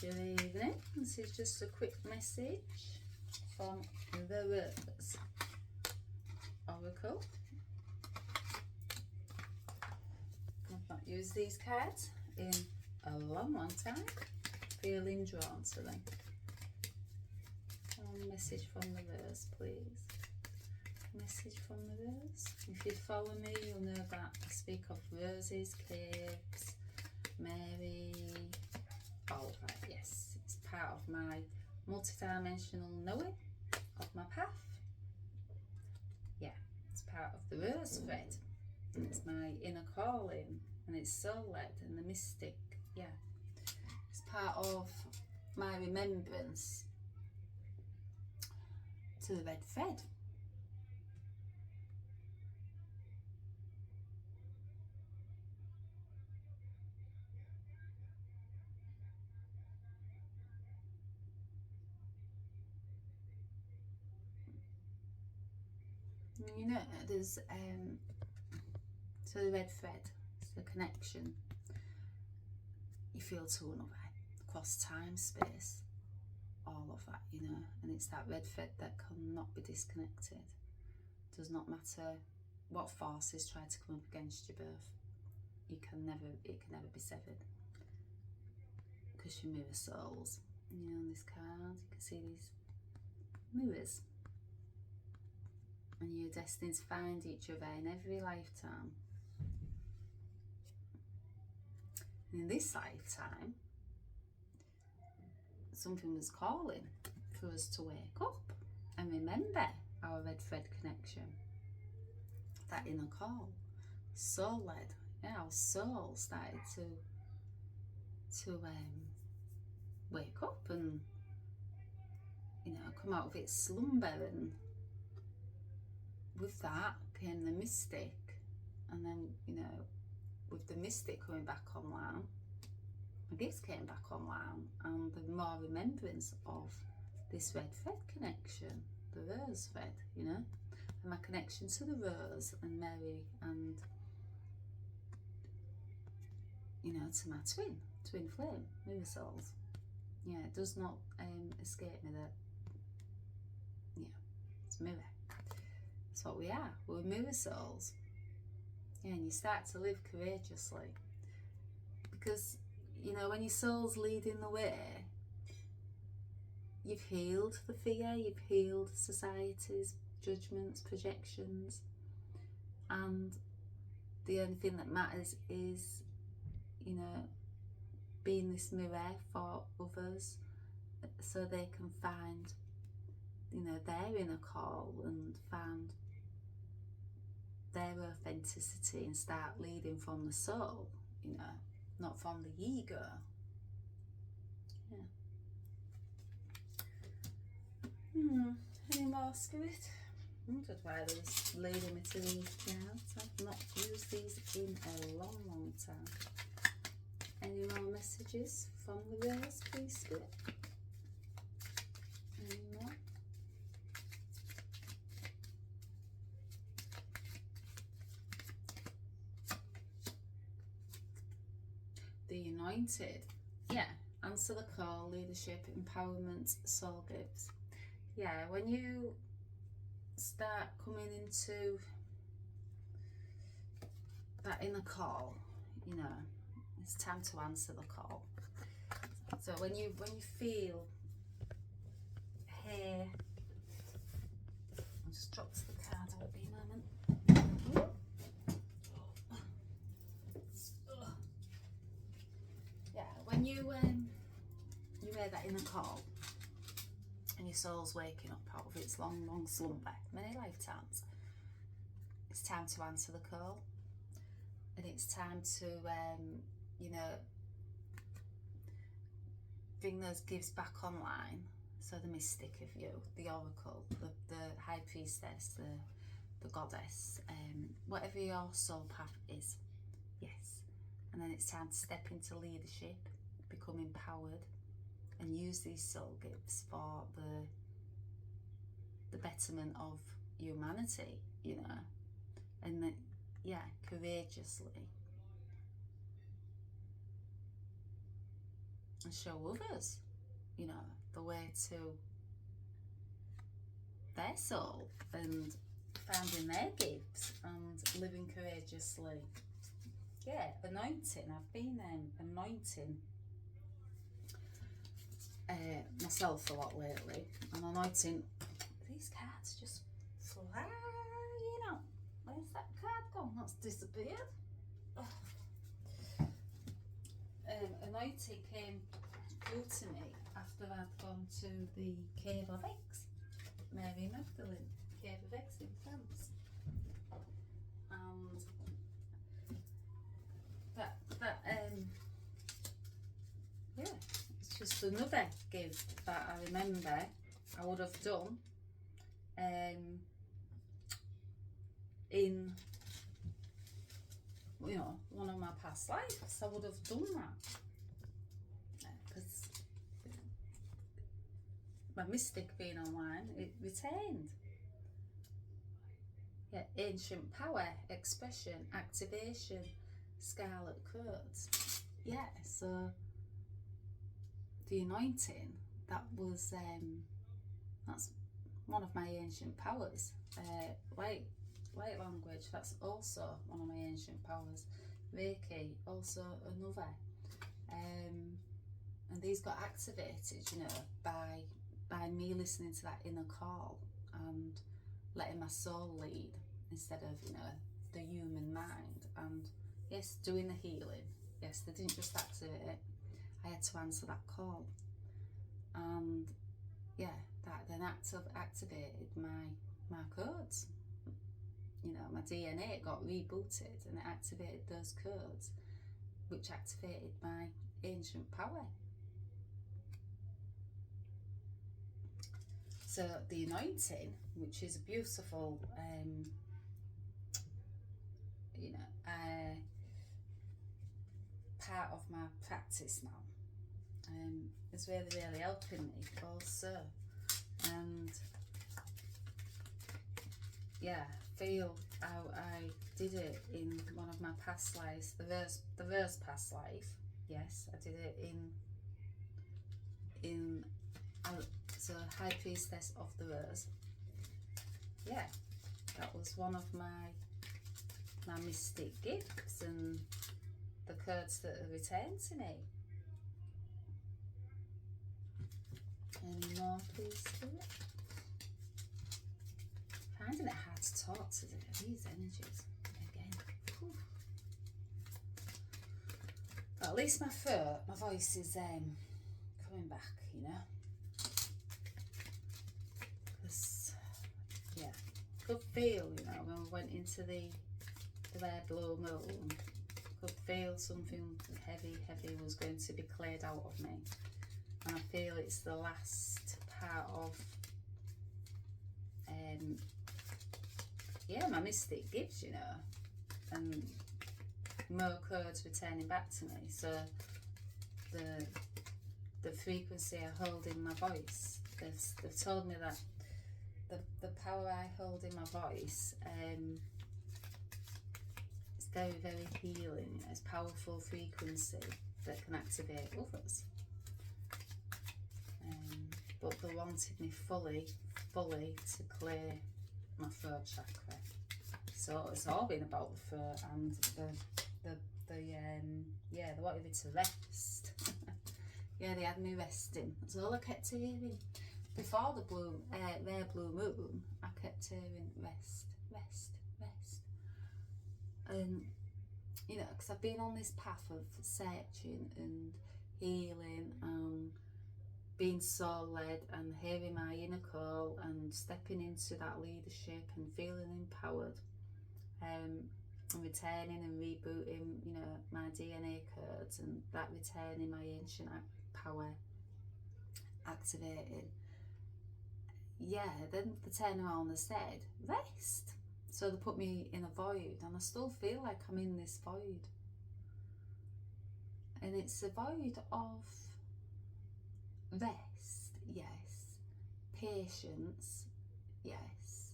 Good evening. This is just a quick message from the Rose Oracle. I've not used these cards in a long time. Feeling drawn to them. One message from the Rose, please. Message from the Rose. If you follow me, you'll know that I speak of roses, caves, Mary. Oh, right, yes, it's part of my multidimensional knowing of my path. Yeah, it's part of the rose thread. And it's my inner calling, and it's soul-led and the mystic. Yeah, it's part of my remembrance to the red thread. You know, there's so the red thread, it's the connection you feel to another across time, space, all of that, you know, and it's that red thread that cannot be disconnected. Does not matter what forces try to come up against your birth, it can never be severed, because you mirror souls. You know, on this card you can see these mirrors, and you're destined to find each other in every lifetime. And in this lifetime, something was calling for us to wake up and remember our red thread connection, that inner call, soul led. Yeah, our soul started to wake up and, you know, come out of its slumber, and with that came the mystic, and then, you know, with the mystic coming back online, my gifts came back online, and the more remembrance of this red thread connection, the rose thread, you know, and my connection to the rose and Mary, and, you know, to my twin flame, mirror souls. Yeah, it does not escape me that, yeah, it's mirror. That's what we are. We're mirror souls. Yeah, and you start to live courageously, because, you know, when your soul's leading the way, you've healed the fear, you've healed society's judgments, projections, and the only thing that matters is, you know, being this mirror for others, so they can find, you know, their inner call and find their authenticity and start leading from the soul, you know, not from the ego. Yeah. Any more, Spirit? I wondered why they was leading me to these cards. I've not used these in a long time. Any more messages from the Rose, please, Spirit? Any more? The Anointed. Yeah, answer the call, leadership, empowerment, soul gifts. Yeah, when you start coming into that inner call, you know, it's time to answer the call. So when you feel here, I'll just drop the card out for a moment. Yeah, when you hear that inner call and your soul's waking up out of its long slumber, many lifetimes, it's time to answer the call, and it's time to you know, bring those gifts back online. So the mystic of you, the oracle, the high priestess, the goddess, whatever your soul path is, yes. And then it's time to step into leadership, become empowered, and use these soul gifts for the betterment of humanity, you know. And then, yeah, courageously and show others, you know, the way to their soul and finding their gifts and living courageously. Yeah, anointing. I've been anointing myself a lot lately. I'm anointing. These cards just flying out. Where's that card gone? That's disappeared. Oh. Anointing came through to me after I'd gone to the Cave of Eggs, Mary Magdalene Cave of Eggs in France, and yeah, it's just another gift that I remember I would have done in, you know, one of my past lives. I would have done that because my mystic being online, it retained. Yeah, ancient power, expression, activation, scarlet codes. Yeah, so the anointing, that's one of my ancient powers. Light language, that's also one of my ancient powers. Reiki, also another. And these got activated, you know, by me listening to that inner call and letting my soul lead instead of, you know, the human mind. And yes, doing the healing. Yes, they didn't just activate it. I had to answer that call. And yeah, that then activated my codes. You know, my DNA got rebooted and it activated those codes, which activated my ancient power. So the anointing, which is a beautiful, you know, part of my practice now, is really helping me also. And yeah, feel how I did it in one of my past lives, the verse past life. Yes, I did it in so High Priestess of the Rose. Yeah, that was one of my mystic gifts and the codes that are returned to me. Any more, please, Spirit? Finding it hard to talk today, these energies again. Whew. But at least my voice is coming back, you know. Yeah, could feel, you know, when we went into the rare blue moon, could feel something heavy was going to be cleared out of me. And I feel it's the last part of yeah, my mystic gifts, you know, and more codes returning back to me. So the frequency I hold in my voice, they've told me that the power I hold in my voice, it's very healing. It's powerful frequency that can activate others. But they wanted me fully to clear my throat chakra. So it's all been about the throat and yeah, they wanted me to rest. Yeah, they had me resting. That's all I kept hearing. Before the rare blue moon, I kept hearing rest. And, you know, because I've been on this path of searching and healing and being soul-led and hearing my inner call and stepping into that leadership and feeling empowered, and returning and rebooting, you know, my DNA codes and that returning my ancient power, activating. Yeah, then they turned around and said, rest. So they put me in a void and I still feel like I'm in this void. And it's a void of rest, yes. Patience, yes.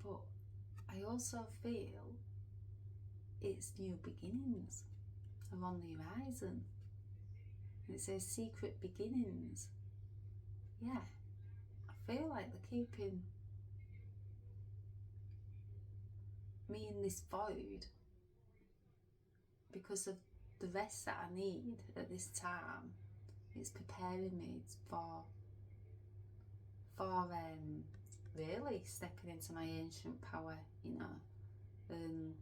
But I also feel it's new beginnings are on the horizon. It says secret beginnings. Yeah, I feel like they're keeping me in this void because of the rest that I need at this time. It's preparing me for really stepping into my ancient power, you know, and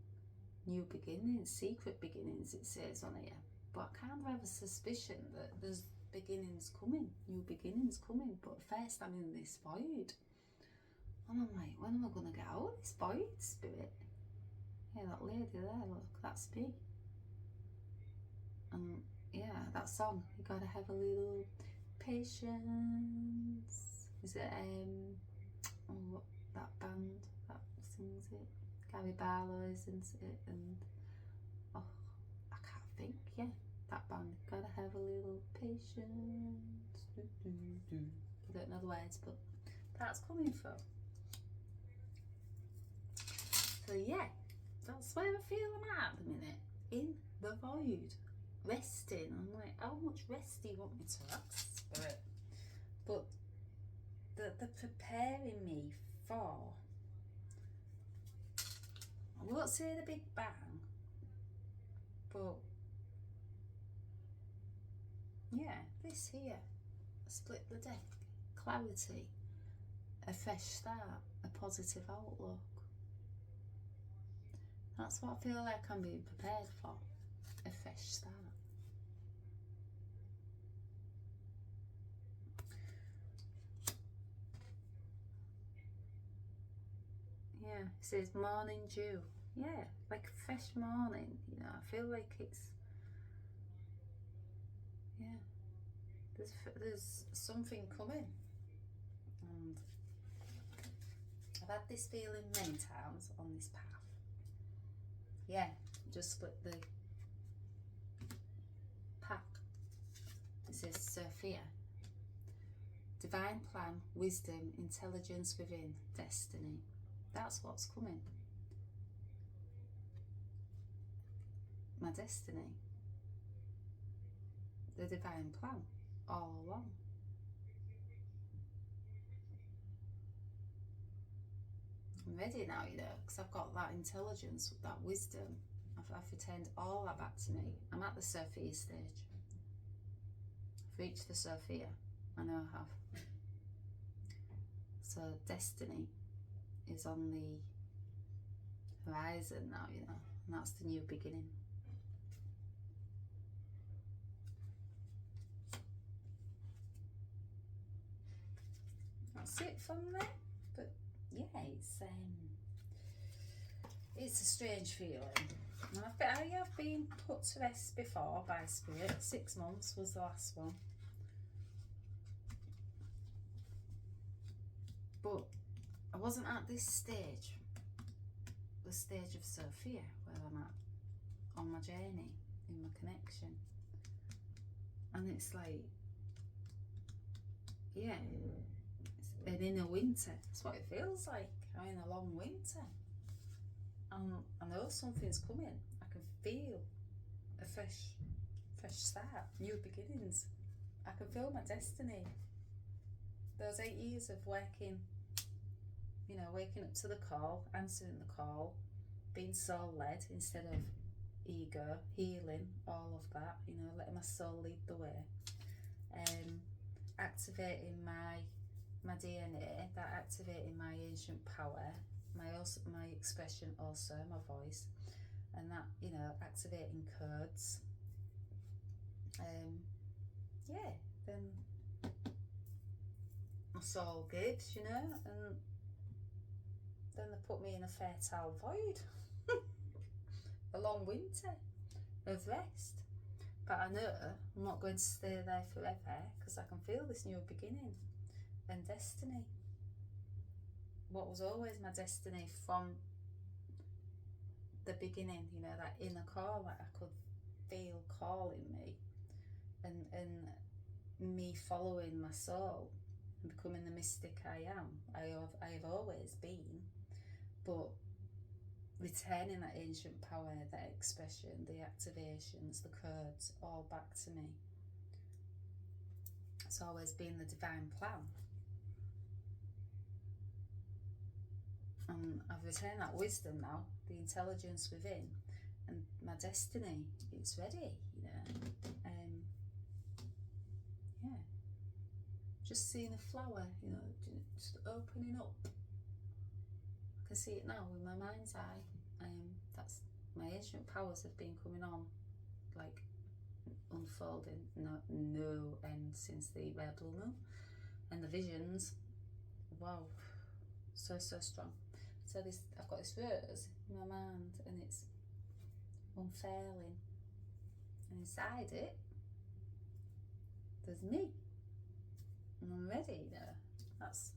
new beginnings, secret beginnings, it says on here. But I kind of have a suspicion that there's beginnings coming, new beginnings coming, but first I'm in this void. And I'm like, when am I going to get out of this void, Spirit? Yeah, that lady there, look, that's me. And yeah, that song, you gotta have a little patience. Is it, oh, that band that sings it? Gary Barlow, isn't it? And, oh, I can't think, yeah, that band, gotta have a little patience. I don't know the words, but that's coming from. So yeah, that's where I feel I'm at the minute, in the void, resting. I'm like, how much rest do you want me to have, Spirit? But they're preparing me for, I won't say the big bang, but yeah, this here, split the deck, clarity, a fresh start, a positive outlook. That's what I feel like I'm being prepared for, a fresh start. Yeah, it says morning dew. Yeah, like a fresh morning, you know, I feel like it's, yeah, there's something coming. And I've had this feeling many times on this path. Yeah, just split the pack. It says Sophia. Divine plan, wisdom, intelligence within, destiny. That's what's coming. My destiny. The divine plan, all along. I'm ready now, you know, because I've got that intelligence, that wisdom. I've retained all that back to me. I'm at the Sophia stage. I've reached the Sophia. I know I have. So destiny is on the horizon now, you know, and that's the new beginning. That's it from there. But yeah, it's a strange feeling. And I have been put to rest before by Spirit. 6 months was the last one. But I wasn't at this stage, the stage of Sophia, where I'm at on my journey, in my connection. And it's like, yeah, it's an inner winter. That's what it feels like. I'm in a long winter. And I know something's coming. I can feel a fresh start, new beginnings. I can feel my destiny. Those 8 years of working, you know, waking up to the call, answering the call, being soul-led instead of ego, healing, all of that, you know, letting my soul lead the way. Activating my DNA, that activating my ancient power, my expression also, my voice, and that, you know, activating codes. Yeah, then my soul gives, you know, and then they put me in a fertile void, a long winter of rest. But I know I'm not going to stay there forever, because I can feel this new beginning and destiny. What was always my destiny from the beginning, you know, that inner call that I could feel calling me, and me following my soul and becoming the mystic I am. I have always been, but retaining that ancient power, that expression, the activations, the codes, all back to me. It's always been the divine plan. And I've retained that wisdom now, the intelligence within, and my destiny, it's ready, you know. Yeah. Just seeing a flower, you know, just opening up. I can see it now with my mind's eye. That's my ancient powers have been coming on, like unfolding, no end since the rare blue moon, and the visions. Wow, so strong. So this, I've got this rose in my mind, and it's unfurling, and inside it, there's me, and I'm ready. You know, that's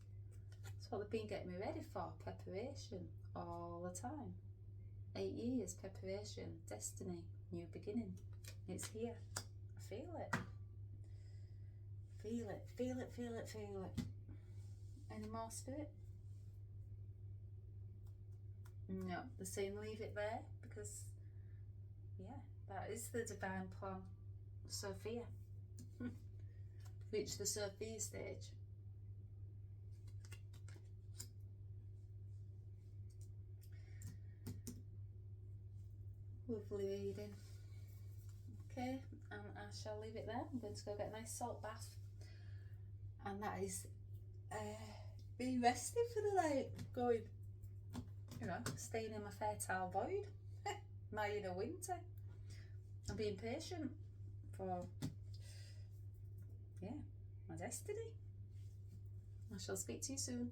what they've been getting me ready for. Preparation all the time. 8 years preparation, destiny, new beginning. It's here. I feel it. Feel it, feel it, feel it, feel it. Any more, Spirit? No, they're saying leave it there because, yeah, that is the divine plan. Sophia. Reach the Sophia stage. Lovely reading. Okay, and I shall leave it there. I'm going to go get a nice salt bath. And that is being rested for the night. Going, you know, staying in my fertile void. My inner winter. And being patient for, yeah, my destiny. I shall speak to you soon.